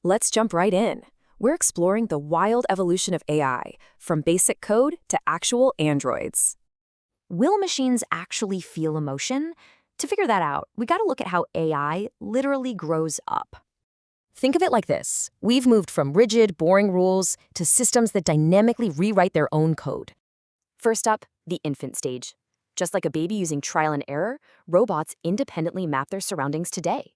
Let's jump right in. We're exploring the wild evolution of AI, from basic code to actual androids. Will machines actually feel emotion? To figure that out, we gotta look at how AI literally grows up. Think of it like this. We've moved from rigid, boring rules to systems that dynamically rewrite their own code. First up, the infant stage. Just like a baby using trial and error, robots independently map their surroundings today.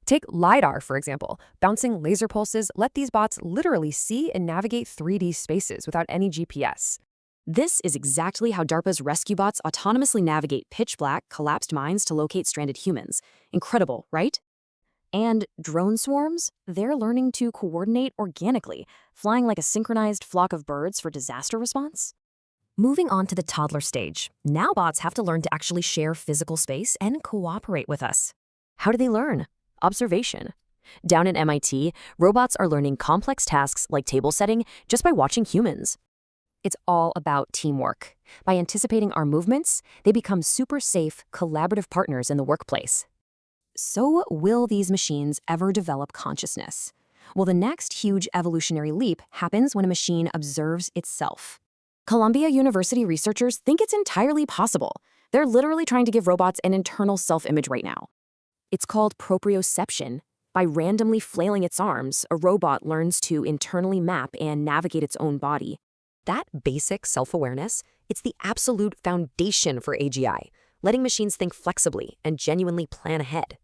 Take LiDAR, for example. Bouncing laser pulses let these bots literally see and navigate 3D spaces without any GPS. This is exactly how DARPA's rescue bots autonomously navigate pitch-black, collapsed mines to locate stranded humans. Incredible, right? And drone swarms? They're learning to coordinate organically, flying like a synchronized flock of birds for disaster response. Moving on to the toddler stage, now bots have to learn to actually share physical space and cooperate with us. How do they learn? Observation. Down at MIT, robots are learning complex tasks like table setting just by watching humans. It's all about teamwork. By anticipating our movements, they become super safe, collaborative partners in the workplace. So will these machines ever develop consciousness? Well, the next huge evolutionary leap happens when a machine observes itself. Columbia University researchers think it's entirely possible. They're literally trying to give robots an internal self-image right now. It's called proprioception. By randomly flailing its arms, a robot learns to internally map and navigate its own body. That basic self-awareness, it's the absolute foundation for AGI, letting machines think flexibly and genuinely plan ahead.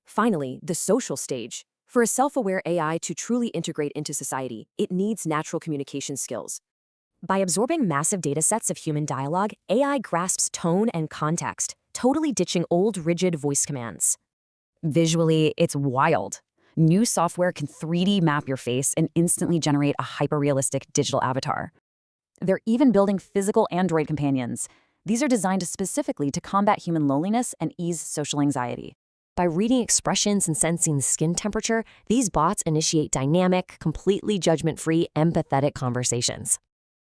Finally, the social stage. For a self-aware AI to truly integrate into society, it needs natural communication skills. By absorbing massive data sets of human dialogue, AI grasps tone and context, totally ditching old, rigid voice commands. Visually, it's wild. New software can 3D map your face and instantly generate a hyper-realistic digital avatar. They're even building physical android companions. These are designed specifically to combat human loneliness and ease social anxiety. By reading expressions and sensing skin temperature, these bots initiate dynamic, completely judgment-free, empathetic conversations.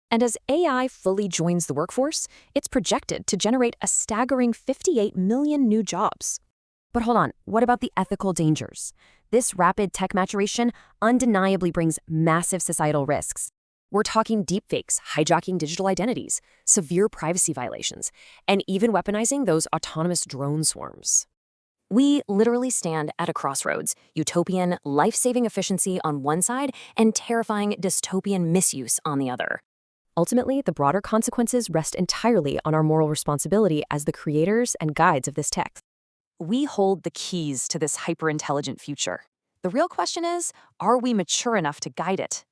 And as AI fully joins the workforce, it's projected to generate a staggering 58 million new jobs. But hold on, what about the ethical dangers? This rapid tech maturation undeniably brings massive societal risks. We're talking deepfakes, hijacking digital identities, severe privacy violations, and even weaponizing those autonomous drone swarms. We literally stand at a crossroads, utopian, life-saving efficiency on one side and terrifying dystopian misuse on the other. Ultimately, the broader consequences rest entirely on our moral responsibility as the creators and guides of this tech. We hold the keys to this hyper-intelligent future. The real question is, are we mature enough to guide it?